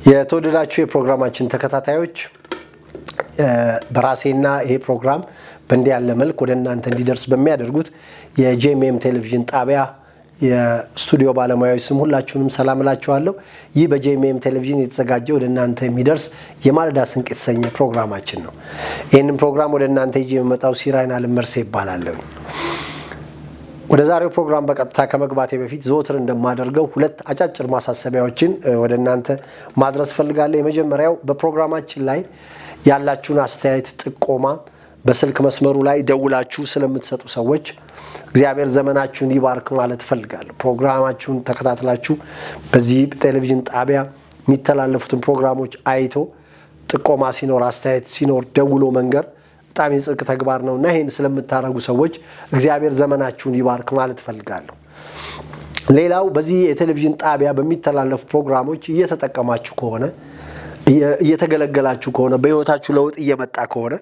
የተወደዳችሁ የፕሮግራማችን ተከታታዮች በራሴና ይሄ ፕሮግራም በእንዲህ ያለ መልኩ ወደ እናንተ እንዲደርስ በሚያደርጉት የጄኤምኤም ቴሌቪዥን ጣቢያ የስቱዲዮ ባለሙያዎች ስም ሁላችሁንም ሰላም እላችኋለሁ። ይህ በጄኤምኤም ቴሌቪዥን የተዘጋጀ ወደ እናንተ የሚደርስ የማለዳ ስንቅ የተሰኘ ፕሮግራማችን ነው። ይህንን ፕሮግራም ወደ እናንተ ይዤ የመጣው ሲራይን አለመርሴ ይባላለሁ። ወደ ዛሬው ፕሮግራም በቀጥታ ከመግባቴ በፊት ዘወትር እንደማደርገው ሁለት አጫጭር ማሳሰቢያዎችን ወደ እናንተ ማድረስ ፈልጋለሁ። የመጀመሪያው በፕሮግራማችን ላይ ያላችሁን አስተያየት ጥቆማ በስልክ መስመሩ ላይ ደውላችሁ ስለምትሰጡ ሰዎች እግዚአብሔር ዘመናችሁን ይባርክ ማለት ፈልጋለሁ። ፕሮግራማችሁን ተከታትላችሁ በዚህ ቴሌቪዥን ጣቢያ የሚተላለፉትን ፕሮግራሞች አይቶ ጥቆማ ሲኖር አስተያየት ሲኖር ደውሎ መንገር በጣም የጽድቅ ተግባር ነውና ይሄን ስለምታረጉ ሰዎች እግዚአብሔር ዘመናችሁን ይባርክ ማለት ፈልጋለሁ። ሌላው በዚህ የቴሌቪዥን ጣቢያ በሚተላለፉ ፕሮግራሞች እየተጠቀማችሁ ከሆነ እየተገለገላችሁ ከሆነ በህይወታችሁ ለውጥ እየመጣ ከሆነ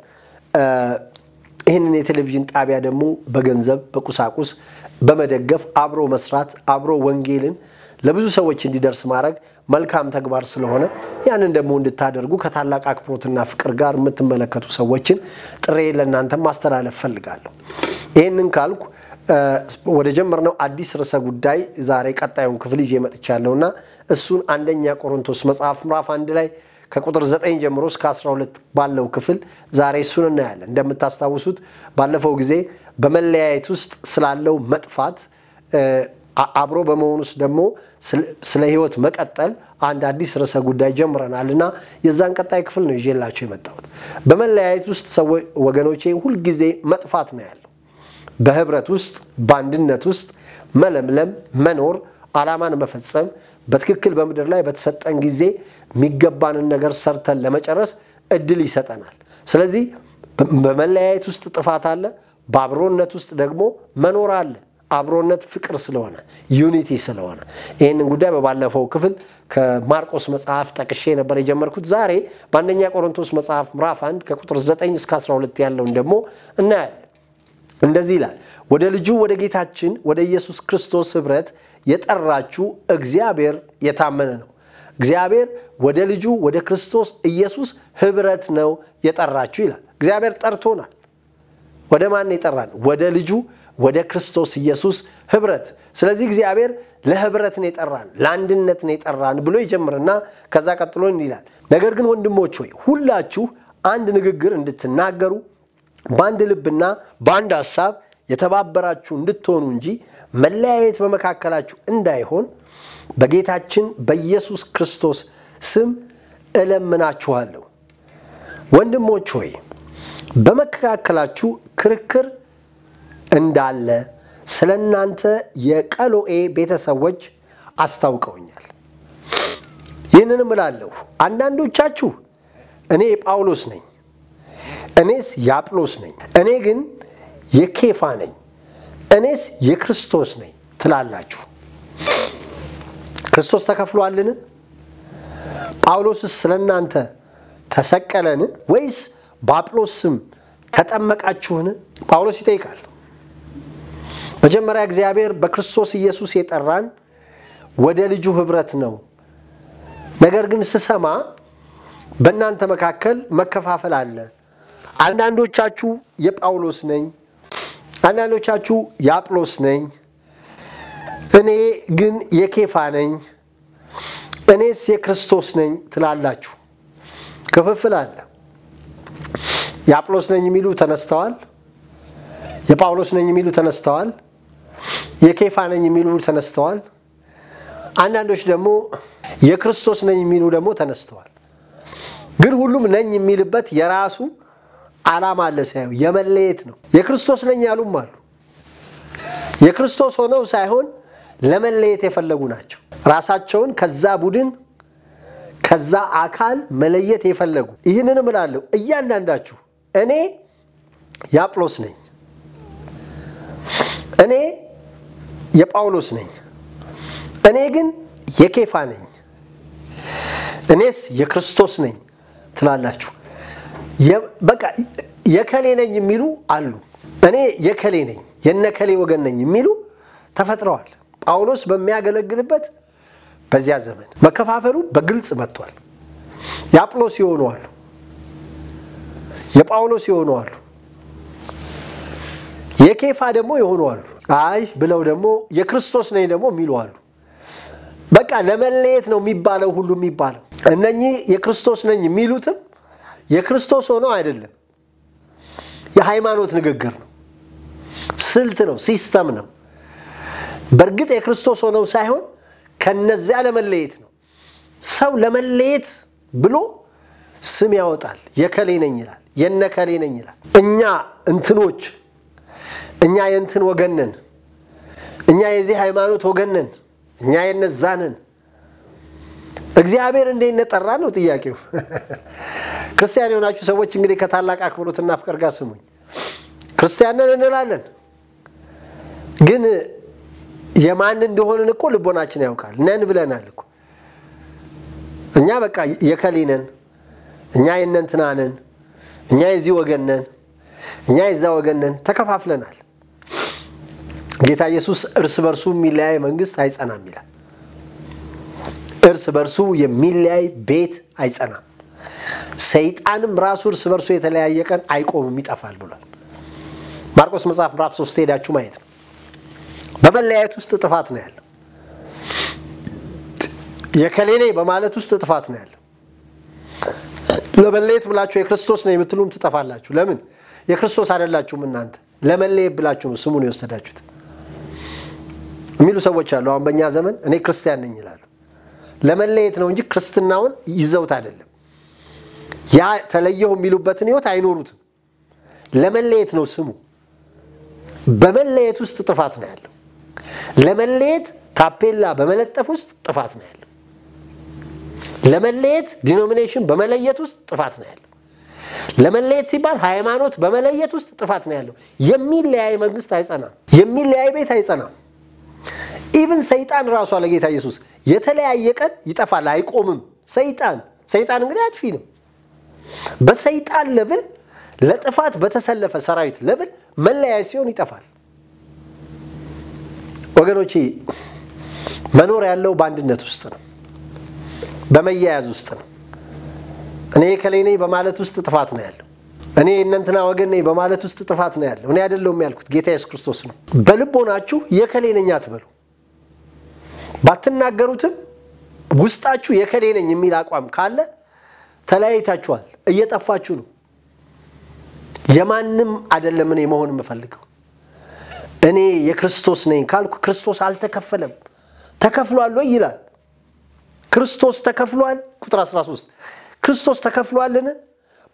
ይሄንን የቴሌቪዥን ጣቢያ ደግሞ በገንዘብ በቁሳቁስ በመደገፍ አብሮ መስራት አብሮ ወንጌልን ለብዙ ሰዎች እንዲደርስ ማድረግ መልካም ተግባር ስለሆነ ያንን ደግሞ እንድታደርጉ ከታላቅ አክብሮትና ፍቅር ጋር የምትመለከቱ ሰዎችን ጥሬ ለእናንተ ማስተላለፍ ፈልጋለሁ። ይሄንን ካልኩ ወደ ጀመርነው አዲስ ርዕሰ ጉዳይ ዛሬ ቀጣዩን ክፍል ይዤ መጥቻለሁና እሱን አንደኛ ቆሮንቶስ መጽሐፍ ምዕራፍ 1 ላይ ከቁጥር 9 ጀምሮ እስከ 12 ባለው ክፍል ዛሬ እሱን እናያለን። እንደምታስታውሱት ባለፈው ጊዜ በመለያየት ውስጥ ስላለው መጥፋት አብሮ በመሆኑስ ደግሞ ስለ ህይወት መቀጠል አንድ አዲስ ርዕሰ ጉዳይ ጀምረናልና የዛን ቀጣይ ክፍል ነው ይዤላችሁ የመጣሁት። በመለያየት ውስጥ ወገኖቼ ሁሉ ጊዜ መጥፋት ነው ያለው። በህብረት ውስጥ በአንድነት ውስጥ መለምለም መኖር ዓላማን መፈጸም በትክክል በመድር ላይ በተሰጠን ጊዜ የሚገባንን ነገር ሰርተን ለመጨረስ እድል ይሰጠናል። ስለዚህ በመለያየት ውስጥ ጥፋት አለ፣ በአብሮነት ውስጥ ደግሞ መኖር አለ። አብሮነት ፍቅር ስለሆነ ዩኒቲ ስለሆነ ይሄንን ጉዳይ በባለፈው ክፍል ከማርቆስ መጽሐፍ ጠቅሼ ነበር የጀመርኩት። ዛሬ በአንደኛ ቆሮንቶስ መጽሐፍ ምዕራፍ 1 ከቁጥር 9 እስከ 12 ያለውን ደግሞ እናያለን። እንደዚህ ይላል፣ ወደ ልጁ ወደ ጌታችን ወደ ኢየሱስ ክርስቶስ ህብረት የጠራችሁ እግዚአብሔር የታመነ ነው። እግዚአብሔር ወደ ልጁ ወደ ክርስቶስ ኢየሱስ ህብረት ነው የጠራችሁ ይላል። እግዚአብሔር ጠርቶናል። ወደ ማን የጠራን? ወደ ልጁ ወደ ክርስቶስ ኢየሱስ ህብረት። ስለዚህ እግዚአብሔር ለህብረት ነው የጠራን፣ ለአንድነት ነው የጠራን ብሎ ይጀምርና ከዛ ቀጥሎ ይላል፣ ነገር ግን ወንድሞች ሆይ ሁላችሁ አንድ ንግግር እንድትናገሩ በአንድ ልብና በአንድ ሐሳብ የተባበራችሁ እንድትሆኑ እንጂ መለያየት በመካከላችሁ እንዳይሆን በጌታችን በኢየሱስ ክርስቶስ ስም እለምናችኋለሁ። ወንድሞች ሆይ በመካከላችሁ ክርክር እንዳለ ስለናንተ የቀሎኤ ቤተሰቦች አስታውቀውኛል። ይህንንም እላለሁ፣ አንዳንዶቻችሁ እኔ ጳውሎስ ነኝ፣ እኔስ የአጵሎስ ነኝ፣ እኔ ግን የኬፋ ነኝ፣ እኔስ የክርስቶስ ነኝ ትላላችሁ። ክርስቶስ ተከፍሏልን? ጳውሎስስ ስለናንተ ተሰቀለን? ወይስ በአጵሎስ ስም ተጠመቃችሁን? ጳውሎስ ይጠይቃል። መጀመሪያ እግዚአብሔር በክርስቶስ ኢየሱስ የጠራን ወደ ልጁ ህብረት ነው። ነገር ግን ስሰማ በእናንተ መካከል መከፋፈል አለ። አንዳንዶቻችሁ የጳውሎስ ነኝ፣ አንዳንዶቻችሁ የአጵሎስ ነኝ፣ እኔ ግን የኬፋ ነኝ፣ እኔስ የክርስቶስ ነኝ ትላላችሁ። ክፍፍል አለ። የአጵሎስ ነኝ የሚሉ ተነስተዋል፣ የጳውሎስ ነኝ የሚሉ ተነስተዋል፣ የኬፋ ነኝ የሚሉ ተነስተዋል። አንዳንዶች ደግሞ የክርስቶስ ነኝ የሚሉ ደግሞ ተነስተዋል። ግን ሁሉም ነኝ የሚልበት የራሱ ዓላማ አለ። ሳይሆን የመለየት ነው። የክርስቶስ ነኝ ያሉም አሉ። የክርስቶስ ሆነው ሳይሆን ለመለየት የፈለጉ ናቸው። ራሳቸውን ከዛ ቡድን ከዛ አካል መለየት የፈለጉ። ይህንንም እላለሁ፣ እያንዳንዳችሁ እኔ የአጵሎስ ነኝ፣ እኔ የጳውሎስ ነኝ፣ እኔ ግን የኬፋ ነኝ፣ እኔስ የክርስቶስ ነኝ ትላላችሁ። በቃ የከሌ ነኝ የሚሉ አሉ። እኔ የከሌ ነኝ የነከሌ ወገን ነኝ የሚሉ ተፈጥረዋል። ጳውሎስ በሚያገለግልበት በዚያ ዘመን መከፋፈሉ በግልጽ መጥቷል። የአጵሎስ የሆኑ አሉ፣ የጳውሎስ የሆኑ አሉ፣ የኬፋ ደግሞ የሆኑ አሉ። አይ ብለው ደግሞ የክርስቶስ ነኝ ደግሞ የሚሉ አሉ። በቃ ለመለየት ነው የሚባለው ሁሉ የሚባለው። እነኚህ የክርስቶስ ነኝ የሚሉትም የክርስቶስ ሆነው አይደለም፣ የሃይማኖት ንግግር ነው፣ ስልት ነው፣ ሲስተም ነው። በእርግጥ የክርስቶስ ሆነው ሳይሆን ከነዚያ ለመለየት ነው። ሰው ለመለየት ብሎ ስም ያወጣል። የከሌ ነኝ ይላል፣ የነከሌ ነኝ ይላል። እኛ እንትኖች፣ እኛ የእንትን ወገን ነን፣ እኛ የዚህ ሃይማኖት ወገን ነን፣ እኛ የነዛ ነን። እግዚአብሔር እንዴት ነጠራ ነው ጥያቄው። ክርስቲያን የሆናችሁ ሰዎች እንግዲህ ከታላቅ አክብሮትና ፍቅር ጋር ስሙኝ። ክርስቲያን ነን እንላለን፣ ግን የማን እንደሆንን እኮ ልቦናችን ያውቃል። ነን ብለናል እኮ እኛ በቃ የከሌ ነን፣ እኛ የእነንትና ነን፣ እኛ የዚህ ወገን ነን፣ እኛ የዛ ወገን ነን፣ ተከፋፍለናል። ጌታ ኢየሱስ እርስ በርሱ የሚለያይ መንግስት አይጸናም ይላል። እርስ በርሱ የሚለያይ ቤት አይጸናም። ሰይጣንም ራሱ እርስ በርሱ የተለያየ ቀን አይቆምም ይጠፋል ብሏል። ማርቆስ መጽሐፍ ምዕራፍ 3 ሄዳችሁ ማየት ነው። በመለያየት ውስጥ ጥፋት ነው ያለው። የከሌኔ በማለት ውስጥ ጥፋት ነው ያለው። ለመለየት ብላችሁ የክርስቶስ ነው የምትሉም ትጠፋላችሁ። ለምን? የክርስቶስ አይደላችሁም እናንተ። ለመለየት ብላችሁ ነው ስሙን የወሰዳችሁት የሚሉ ሰዎች አሉ። አሁን በእኛ ዘመን እኔ ክርስቲያን ነኝ ይላሉ። ለመለየት ነው እንጂ ክርስትናውን ይዘውት አይደለም። ያ ተለየው የሚሉበትን ህይወት አይኖሩትም። ለመለየት ነው ስሙ። በመለየት ውስጥ ጥፋት ነው ያለው። ለመለየት ታፔላ በመለጠፍ ውስጥ ጥፋት ነው ያለው። ለመለየት ዲኖሚኔሽን በመለየት ውስጥ ጥፋት ነው ያለው። ለመለየት ሲባል ሃይማኖት በመለየት ውስጥ ጥፋት ነው ያለው። የሚለያይ መንግስት አይጸናም። የሚለያይ ቤት አይጸናም። ኢቭን ሰይጣን ራሱ አለ ጌታ ኢየሱስ የተለያየ ቀን ይጠፋል፣ አይቆምም። ሰይጣን እንግዲህ አጥፊ ነው። በሰይጣን ለብል ለጥፋት በተሰለፈ ሰራዊት ለብል መለያይ ሲሆን ይጠፋል። ወገኖቼ መኖር ያለው በአንድነት ውስጥ ነው፣ በመያያዝ ውስጥ ነው። እኔ የከሌ ነኝ በማለት ውስጥ ጥፋት ነው ያለው። እኔ የእነንትና ወገን ነኝ በማለት ውስጥ ጥፋት ነው ያለው። እኔ አይደለሁም ያልኩት ጌታ ኢየሱስ ክርስቶስ ነው። በልቦናችሁ የከሌ ነኝ አትበሉ። ባትናገሩትም ውስጣችሁ የከሌ ነኝ የሚል አቋም ካለ ተለያይታችኋል፣ እየጠፋችሁ ነው። የማንም አይደለም እኔ መሆን የምፈልገው። እኔ የክርስቶስ ነኝ ካልኩ ክርስቶስ አልተከፈለም። ተከፍሏል ወይ ይላል። ክርስቶስ ተከፍሏል። ቁጥር 13 ክርስቶስ ተከፍሏልን?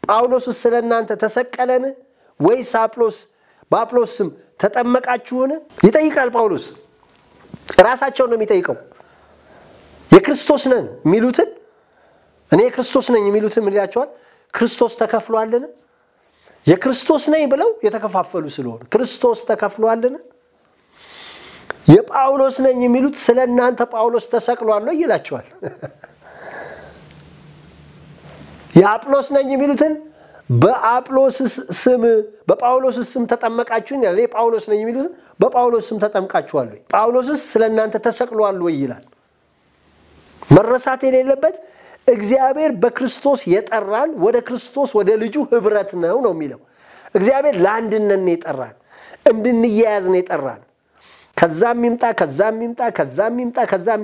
ጳውሎስ ስለናንተ ተሰቀለን ወይስ በአጵሎስ ስም ተጠመቃችሁን? ይጠይቃል ጳውሎስ። ራሳቸው ነው የሚጠይቀው። የክርስቶስ ነን የሚሉትን እኔ የክርስቶስ ነኝ የሚሉትን ምን ይላቸዋል? ክርስቶስ ተከፍሏልን? የክርስቶስ ነኝ ብለው የተከፋፈሉ ስለሆነ ክርስቶስ ተከፍሏልን? የጳውሎስ ነኝ የሚሉት ስለናንተ ጳውሎስ ተሰቅሏል ወይ ይላቸዋል። የአጵሎስ ነኝ የሚሉትን በጳውሎስ ስም ተጠመቃችሁን ይላል። የጳውሎስ ነኝ የሚሉትን በጳውሎስ ስም ተጠምቃችኋል ወይ? ጳውሎስስ ስለናንተ ተሰቅሏል ወይ ይላል። መረሳት የሌለበት እግዚአብሔር በክርስቶስ የጠራን ወደ ክርስቶስ ወደ ልጁ ህብረት ነው የሚለው። እግዚአብሔር ለአንድነት ነው የጠራን፣ እንድንያያዝ ነው የጠራን። ከዛም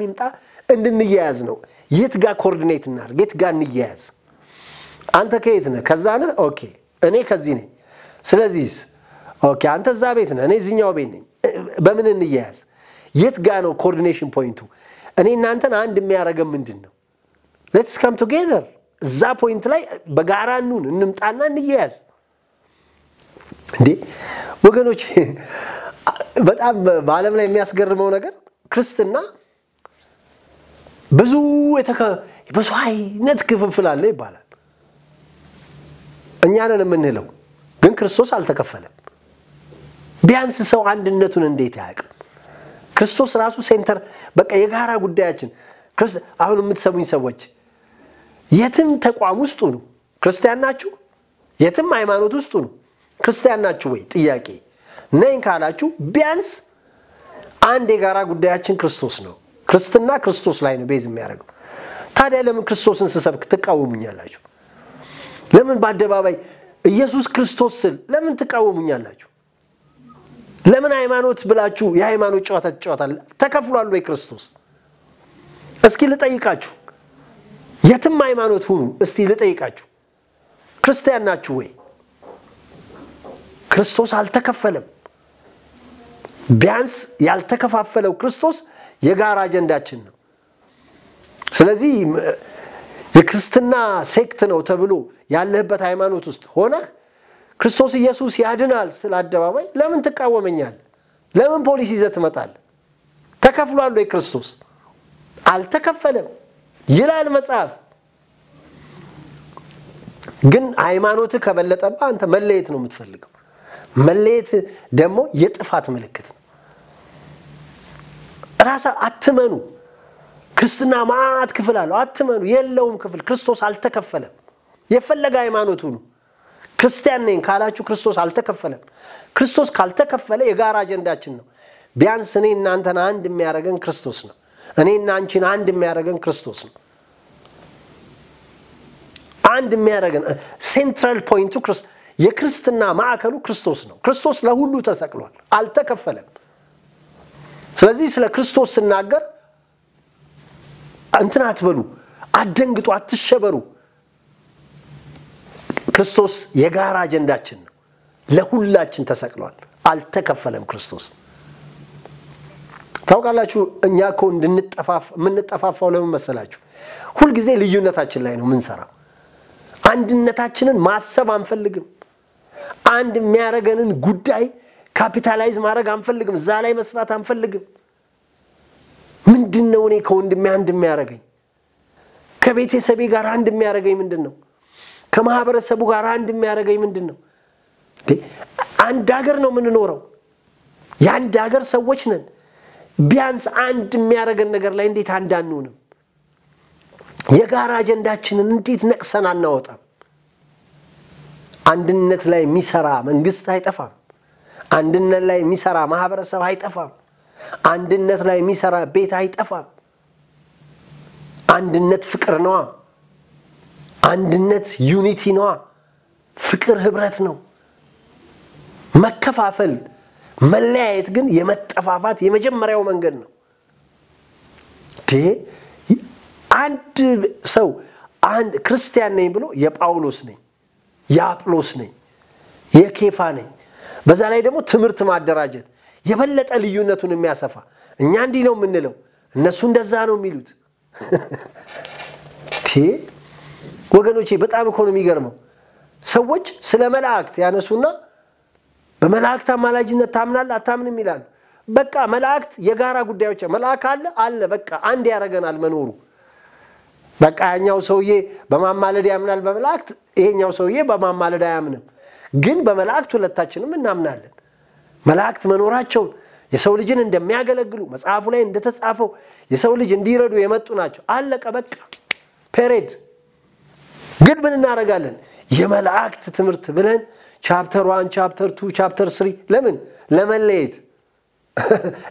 ይምጣ እንድንያያዝ ነው። የት ጋር ኮኦርዲኔት እናድርግ? የት ጋር እንያያዝ? አንተ ከየት ነህ? ከዛ ነህ? ኦኬ እኔ ከዚህ ነኝ። ስለዚህ ኦኬ አንተ እዛ ቤት ነህ፣ እኔ እዚህኛው ቤት ነኝ። በምን እንያያዝ? የት ጋር ነው ኮኦርዲኔሽን ፖይንቱ? እኔ እናንተን አንድ የሚያደርገን ምንድነው? ሌትስ ካም ቱጌዘር። እዛ ፖይንት ላይ በጋራ እንምጣና እንያያዝ። እንዴ ወገኖች በጣም በዓለም ላይ የሚያስገርመው ነገር ክርስትና ብዙ አይነት ክፍፍል አለ ይባላል። እኛ ነን የምንለው፣ ግን ክርስቶስ አልተከፈለም። ቢያንስ ሰው አንድነቱን እንዴት ያውቃል? ክርስቶስ ራሱ ሴንተር በቃ የጋራ ጉዳያችን። አሁን የምትሰሙኝ ሰዎች የትም ተቋም ውስጥ ነው ክርስቲያን ናችሁ? የትም ሃይማኖት ውስጥ ነው ክርስቲያን ናችሁ ወይ? ጥያቄ ነኝ ካላችሁ ቢያንስ አንድ የጋራ ጉዳያችን ክርስቶስ ነው። ክርስትና ክርስቶስ ላይ ነው ቤዝ የሚያደርገው። ታዲያ ለምን ክርስቶስን ስሰብክ ትቃወሙኛላችሁ? ለምን በአደባባይ ኢየሱስ ክርስቶስ ስል ለምን ትቃወሙኛላችሁ? ለምን ሃይማኖት ብላችሁ የሃይማኖት ጨዋታ ትጫወታል? ተከፍሏል ወይ ክርስቶስ? እስኪ ልጠይቃችሁ፣ የትም ሃይማኖት ሁኑ፣ እስቲ ልጠይቃችሁ፣ ክርስቲያን ናችሁ ወይ? ክርስቶስ አልተከፈለም። ቢያንስ ያልተከፋፈለው ክርስቶስ የጋራ አጀንዳችን ነው። ስለዚህ የክርስትና ሴክት ነው ተብሎ ያለህበት ሃይማኖት ውስጥ ሆነ ክርስቶስ ኢየሱስ ያድናል ስለ አደባባይ ለምን ትቃወመኛለህ? ለምን ፖሊስ ይዘህ ትመጣለህ? ተከፍሏል ወይ ክርስቶስ? አልተከፈለም ይላል መጽሐፍ። ግን ሃይማኖት ከበለጠባ አንተ መለየት ነው የምትፈልገው። መለየት ደግሞ የጥፋት ምልክት ነው። ራሳ አትመኑ። ክርስትና ማአት ክፍል አለው። አትመኑ፣ የለውም ክፍል። ክርስቶስ አልተከፈለም። የፈለገ ሃይማኖት ሁኑ፣ ክርስቲያን ነኝ ካላችሁ ክርስቶስ አልተከፈለም። ክርስቶስ ካልተከፈለ የጋራ አጀንዳችን ነው። ቢያንስ እኔ እናንተን አንድ የሚያደርገን ክርስቶስ ነው። እኔ እና አንቺን አንድ የሚያደርገን ክርስቶስ ነው። አንድ የሚያደርገን ሴንትራል ፖይንቱ ክርስቶስ፣ የክርስትና ማዕከሉ ክርስቶስ ነው። ክርስቶስ ለሁሉ ተሰቅሏል፣ አልተከፈለም። ስለዚህ ስለ ክርስቶስ ስናገር እንትን አትበሉ፣ አትደንግጡ፣ አትሸበሩ። ክርስቶስ የጋራ አጀንዳችን ነው። ለሁላችን ተሰቅሏል፣ አልተከፈለም ክርስቶስ። ታውቃላችሁ እኛ እኮ እንድንጠፋፋው ለምን መሰላችሁ? ሁሉ ጊዜ ልዩነታችን ላይ ነው ምንሰራው። አንድነታችንን ማሰብ አንፈልግም። አንድ የሚያረገንን ጉዳይ ካፒታላይዝ ማድረግ አንፈልግም። እዛ ላይ መስራት አንፈልግም። ምንድነው እኔ ከወንድሜ አንድ የሚያረገኝ? ከቤተሰቤ ጋር አንድ የሚያረገኝ ምንድነው? ከማህበረሰቡ ጋር አንድ የሚያረገኝ ምንድነው? አንድ ሀገር ነው የምንኖረው። የአንድ ሀገር ሰዎች ነን። ቢያንስ አንድ የሚያረገን ነገር ላይ እንዴት አንድ አንሆንም? የጋራ አጀንዳችንን እንዴት ነቅሰን አናወጣም? አንድነት ላይ የሚሰራ መንግስት አይጠፋም። አንድነት ላይ የሚሰራ ማህበረሰብ አይጠፋም። አንድነት ላይ የሚሰራ ቤት አይጠፋም። አንድነት ፍቅር ነው። አንድነት ዩኒቲ ነው። ፍቅር ህብረት ነው። መከፋፈል መለያየት ግን የመጠፋፋት የመጀመሪያው መንገድ ነው። አንድ ሰው አንድ ክርስቲያን ነኝ ብሎ የጳውሎስ ነኝ፣ የአጵሎስ ነኝ፣ የኬፋ ነኝ፣ በዛ ላይ ደግሞ ትምህርት ማደራጀት የበለጠ ልዩነቱን የሚያሰፋ። እኛ እንዲህ ነው የምንለው፣ እነሱ እንደዛ ነው የሚሉት። ወገኖቼ በጣም እኮ ነው የሚገርመው። ሰዎች ስለ መላእክት ያነሱና በመላእክት አማላጅነት ታምናለህ አታምንም ይላሉ። በቃ መላእክት የጋራ ጉዳዮች፣ መልአክ አለ በቃ አንድ ያረጋናል መኖሩ። በቃ ያኛው ሰውዬ በማማለድ ያምናል በመላእክት፣ ይሄኛው ሰውዬ በማማለድ አያምንም። ግን በመላእክት ሁለታችንም እናምናለን። መላእክት መኖራቸውን የሰው ልጅን እንደሚያገለግሉ መጽሐፉ ላይ እንደተጻፈው የሰው ልጅ እንዲረዱ የመጡ ናቸው። አለቀ በቃ ፔሬድ። ግን ምን እናረጋለን? የመላእክት ትምህርት ብለን ቻፕተር 1 ቻፕተር 2 ቻፕተር 3 ለምን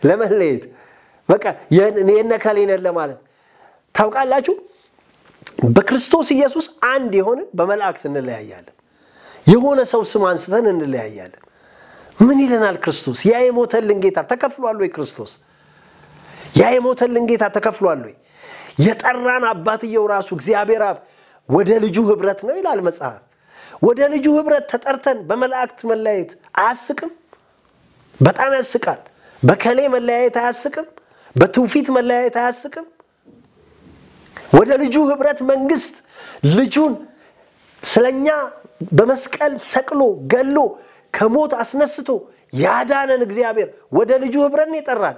ለመለየት በቃ የነከሌን ለማለት። ታውቃላችሁ በክርስቶስ ኢየሱስ አንድ የሆነ በመላእክት እንለያያለን። የሆነ ሰው ስም አንስተን እንለያያለን። ምን ይለናል ክርስቶስ? ያ የሞተልን ጌታ ተከፍሏል ወይ? ክርስቶስ ያ የሞተልን ጌታ ተከፍሏል ወይ? የጠራን አባትየው ራሱ እግዚአብሔር አብ ወደ ልጁ ህብረት ነው ይላል መጽሐፍ። ወደ ልጁ ህብረት ተጠርተን በመላእክት መለያየት አያስቅም? በጣም ያስቃል። በከሌ መለያየት አያስቅም? በትውፊት መለያየት አያስቅም? ወደ ልጁ ህብረት መንግስት ልጁን ስለኛ በመስቀል ሰቅሎ ገሎ ከሞት አስነስቶ ያዳነን እግዚአብሔር ወደ ልጁ ህብረት ነው የጠራን።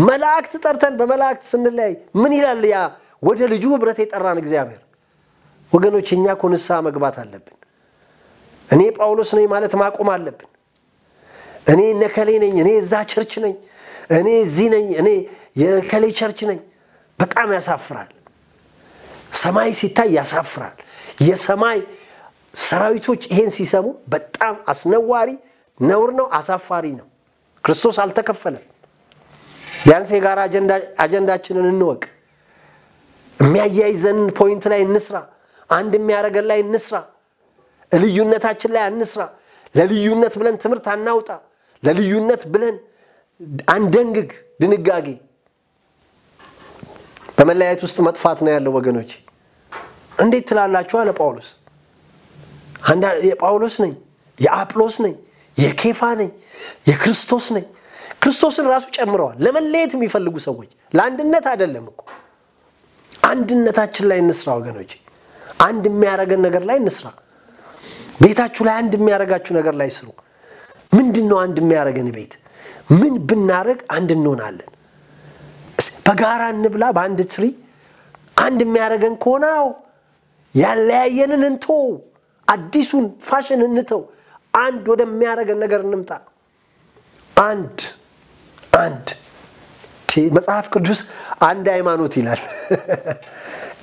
መላእክት ጠርተን በመላእክት ስንለያይ ምን ይላል ያ ወደ ልጁ ህብረት የጠራን እግዚአብሔር? ወገኖች እኛ እኮ ንስሐ መግባት አለብን። እኔ ጳውሎስ ነኝ ማለት ማቆም አለብን። እኔ ነከሌ ነኝ፣ እኔ እዛ ቸርች ነኝ፣ እኔ እዚህ ነኝ፣ እኔ የከሌ ቸርች ነኝ። በጣም ያሳፍራል። ሰማይ ሲታይ ያሳፍራል። የሰማይ ሰራዊቶች ይሄን ሲሰሙ በጣም አስነዋሪ ነውር ነው፣ አሳፋሪ ነው። ክርስቶስ አልተከፈለም። ቢያንስ የጋራ አጀንዳችንን እንወቅ። የሚያያይዘን ፖይንት ላይ እንስራ አንድ የሚያረገን ላይ እንስራ ልዩነታችን ላይ እንስራ ለልዩነት ብለን ትምርት አናውጣ ለልዩነት ብለን አንደንግግ ድንጋጌ በመለያየት ውስጥ መጥፋት ነው ያለው ወገኖች እንዴት ትላላችሁ አለ ጳውሎስ አንዳ የጳውሎስ ነኝ የአጵሎስ ነኝ የኬፋ ነኝ የክርስቶስ ነኝ ክርስቶስን ራሱ ጨምረዋል ለመለየት የሚፈልጉ ሰዎች ለአንድነት አይደለም እኮ አንድነታችን ላይ እንስራ ወገኖች አንድ የሚያረገን ነገር ላይ እንስራ ቤታችሁ ላይ አንድ የሚያረጋችሁ ነገር ላይ ስሩ ምንድነው አንድ የሚያረገን ቤት ምን ብናረግ አንድ እንሆናለን በጋራ እንብላ በአንድ ትሪ አንድ የሚያረገን ኮናው ያለያየንን እንቶ አዲሱን ፋሽን እንተው አንድ ወደሚያረገን ነገር እንምጣ አንድ መጽሐፍ ቅዱስ አንድ ሃይማኖት ይላል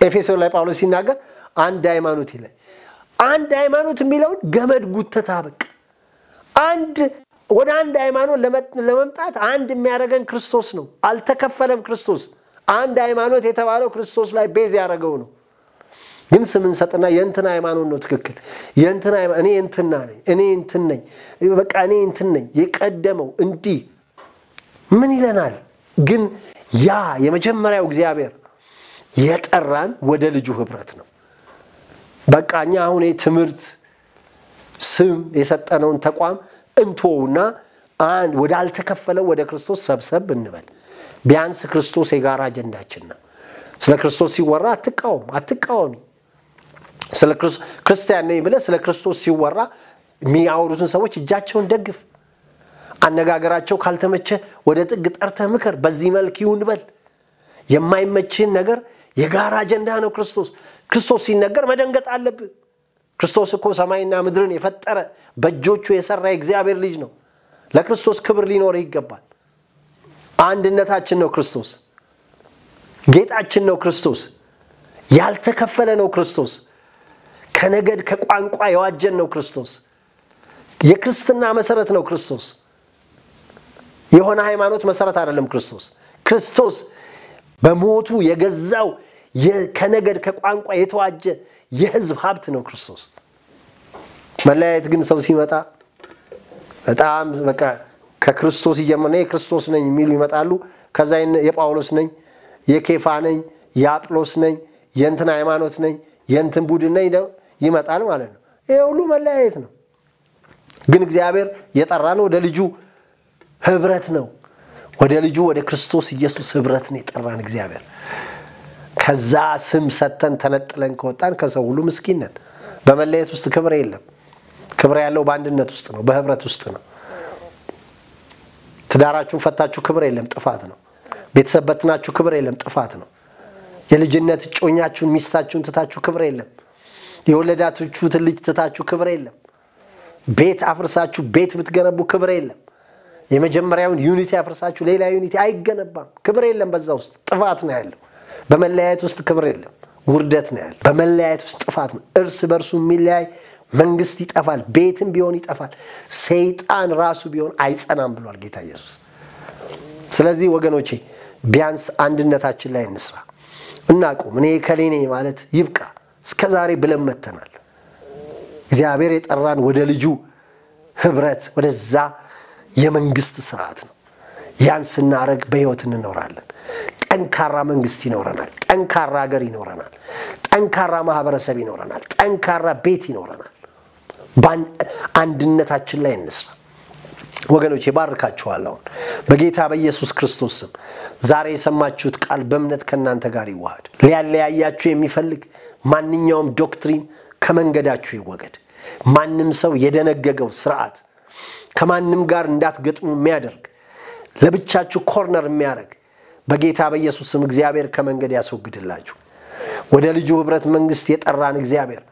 ኤፌሶን ላይ ጳውሎስ ሲናገር አንድ ሃይማኖት ይላል አንድ ሃይማኖት የሚለው ገመድ ጉተታ በቃ አንድ ወደ አንድ ሃይማኖት ለመምጣት አንድ የሚያረገን ክርስቶስ ነው አልተከፈለም ክርስቶስ አንድ ሃይማኖት የተባለው ክርስቶስ ላይ ቤዝ ያረገው ነው ግን ስምን ሰጥና የእንትና ሃይማኖት ነው ትክክል የእንትና እኔ እንትና ነኝ እኔ እንትን ነኝ በቃ እኔ እንትን ነኝ የቀደመው እንዲ ምን ይለናል ግን ያ የመጀመሪያው እግዚአብሔር የጠራን ወደ ልጁ ህብረት ነው በቃኛ አሁን የትምርት ስም የሰጠነውን ተቋም እንቶውና አንድ ወደ አልተከፈለው ወደ ክርስቶስ ሰብሰብ እንበል ቢያንስ ክርስቶስ የጋራ አጀንዳችን ነው ስለ ክርስቶስ ሲወራ አትቃወሚ ስለ ክርስቲያን ነኝ ብለ ስለ ክርስቶስ ሲወራ የሚያወሩትን ሰዎች እጃቸውን ደግፍ አነጋገራቸው ካልተመቸ ወደ ጥግ ጠርተ ምከር በዚህ መልክ ይሁን በል የማይመችን ነገር የጋራ አጀንዳ ነው ክርስቶስ ሲነገር መደንገጥ አለብህ ክርስቶስ እኮ ሰማይና ምድርን የፈጠረ በእጆቹ የሰራ የእግዚአብሔር ልጅ ነው ለክርስቶስ ክብር ሊኖር ይገባል አንድነታችን ነው ክርስቶስ ጌጣችን ነው ክርስቶስ ያልተከፈለ ነው ክርስቶስ ከነገድ ከቋንቋ የዋጀን ነው ክርስቶስ የክርስትና መሰረት ነው ክርስቶስ የሆነ ሃይማኖት መሰረት አይደለም ክርስቶስ በሞቱ የገዛው ከነገድ ከቋንቋ የተዋጀ የህዝብ ሀብት ነው ክርስቶስ መለያየት ግን ሰው ሲመጣ በጣም በቃ ከክርስቶስ ይጀምርና የክርስቶስ ነኝ የሚሉ ይመጣሉ ከዛ የጳውሎስ ነኝ የኬፋ ነኝ የአጵሎስ ነኝ የእንትና ሃይማኖት ነኝ የእንትን ቡድን ነኝ ይመጣል ማለት ነው ይሄ ሁሉ መለያየት ነው ግን እግዚአብሔር የጠራነው ወደ ልጁ ህብረት ነው ወደ ልጁ ወደ ክርስቶስ ኢየሱስ ህብረት ነው የጠራን እግዚአብሔር ከዛ ስም ሰተን ተነጥለን ከወጣን ከሰው ሁሉ ምስኪን ነን በመለየት ውስጥ ክብር የለም ክብር ያለው በአንድነት ውስጥ ነው በህብረት ውስጥ ነው ትዳራችሁን ፈታችሁ ክብር የለም ጥፋት ነው ቤተሰብ በትናችሁ ክብር የለም ጥፋት ነው የልጅነት ጮኛችሁን ሚስታችሁን ትታችሁ ክብር የለም የወለዳችሁት ልጅ ትታችሁ ክብር የለም ቤት አፍርሳችሁ ቤት ብትገነቡ ክብር የለም የመጀመሪያውን ዩኒቲ አፍርሳችሁ ሌላ ዩኒቲ አይገነባም ክብር የለም በዛ ውስጥ ጥፋት ነው ያለው በመለያየት ውስጥ ክብር የለም ውርደት ነው ያለው በመለያየት ውስጥ ጥፋት ነው እርስ በርሱ የሚለያይ መንግስት ይጠፋል ቤትም ቢሆን ይጠፋል ሰይጣን ራሱ ቢሆን አይጸናም ብሏል ጌታ ኢየሱስ ስለዚህ ወገኖቼ ቢያንስ አንድነታችን ላይ እንስራ እናቁም እኔ ከሌኔ ማለት ይብቃ እስከዛሬ ብለን መተናል እግዚአብሔር የጠራን ወደ ልጁ ህብረት ወደዛ የመንግስት ስርዓት ነው ያን ስናረግ በህይወት እንኖራለን ጠንካራ መንግስት ይኖረናል ጠንካራ ሀገር ይኖረናል ጠንካራ ማህበረሰብ ይኖረናል ጠንካራ ቤት ይኖረናል አንድነታችን ላይ እንስራ ወገኖቼ ባርካችኋለሁ በጌታ በኢየሱስ ክርስቶስ ስም ዛሬ የሰማችሁት ቃል በእምነት ከናንተ ጋር ይዋሃድ ሊያለያያችሁ የሚፈልግ ማንኛውም ዶክትሪን ከመንገዳችሁ ይወገድ ማንንም ሰው የደነገገው ስርዓት ከማንንም ጋር እንዳትገጥሙ የሚያደርግ ለብቻችሁ ኮርነር የሚያደርግ በጌታ በኢየሱስ ስም እግዚአብሔር ከመንገድ ያስወግድላችሁ ወደ ልጁ ህብረት መንግስት የጠራን እግዚአብሔር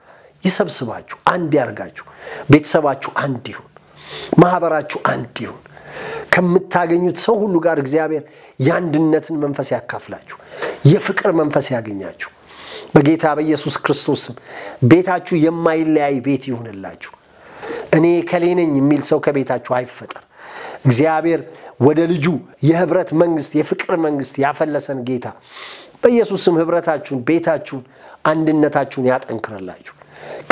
ይሰብስባችሁ አንድ ያርጋችሁ ቤተሰባችሁ አንድ ይሁን ማህበራችሁ አንድ ይሁን ከምታገኙት ሰው ሁሉ ጋር እግዚአብሔር ያንድነትን መንፈስ ያካፍላችሁ የፍቅር መንፈስ ያገኛችሁ በጌታ በኢየሱስ ክርስቶስ ስም ቤታችሁ የማይለያይ ቤት ይሁንላችሁ እኔ ከሌነኝ የሚል ሰው ከቤታችሁ አይፈጠር እግዚአብሔር ወደ ልጁ የህብረት መንግስት የፍቅር መንግስት ያፈለሰን ጌታ በኢየሱስ ስም ህብረታችሁን ቤታችሁን አንድነታችሁን ያጠንክርላችሁ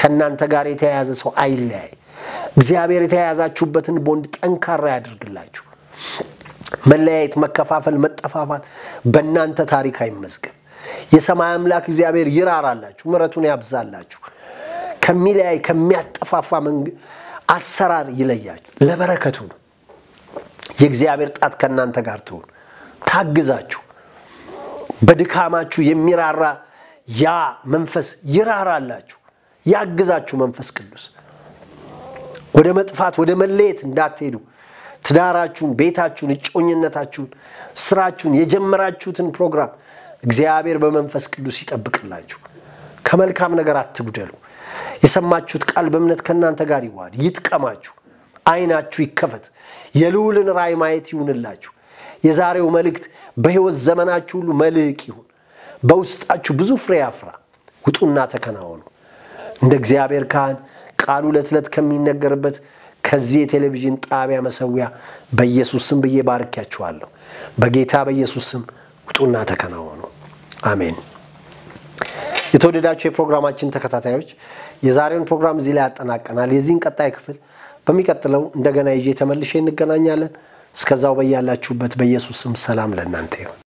ከናንተ ጋር የተያያዘ ሰው አይለያይ እግዚአብሔር የተያያዛችሁበትን ቦንድ ጠንካራ ያድርግላችሁ መለያየት መከፋፈል መጠፋፋት በእናንተ ታሪክ አይመዝገብ የሰማይ አምላክ እግዚአብሔር ይራራላችሁ ምሕረቱን ያብዛላችሁ ከሚለያይ ከሚያጠፋፋ አሰራር ይለያችሁ ለበረከቱ የእግዚአብሔር ጣት ከናንተ ጋር ትሁን ታግዛችሁ በድካማችሁ የሚራራ ያ መንፈስ ይራራላችሁ ያግዛችሁ መንፈስ ቅዱስ ወደ መጥፋት ወደ መለየት እንዳትሄዱ ትዳራችሁን ቤታችሁን እጮኝነታችሁን ስራችሁን የጀመራችሁትን ፕሮግራም እግዚአብሔር በመንፈስ ቅዱስ ይጠብቅላችሁ ከመልካም ነገር አትጉደሉ የሰማችሁት ቃል በእምነት ከናንተ ጋር ይዋሃድ ይጥቀማችሁ አይናችሁ ይከፈት የልዑልን ራእይ ማየት ይሁንላችሁ የዛሬው መልእክት በህይወት ዘመናችሁ ሁሉ መልእክ ይሁን በውስጣችሁ ብዙ ፍሬ ያፍራ ውጡና ተከናወኑ እንደ እግዚአብሔር ካህን ቃሉ ለትለት ከሚነገርበት ከዚህ የቴሌቪዥን ጣቢያ መሰዊያ በኢየሱስ ስም ብዬ ባርካችኋለሁ በጌታ በኢየሱስ ስም ውጡና ተከናወኑ አሜን የተወደዳችሁ የፕሮግራማችን ተከታታዮች የዛሬውን ፕሮግራም እዚህ ላይ አጠናቀናል የዚህን ቀጣይ ክፍል በሚቀጥለው እንደገና ይዤ ተመልሼ እንገናኛለን እስከዛው በያላችሁበት በኢየሱስ ስም ሰላም ለእናንተ ይሁን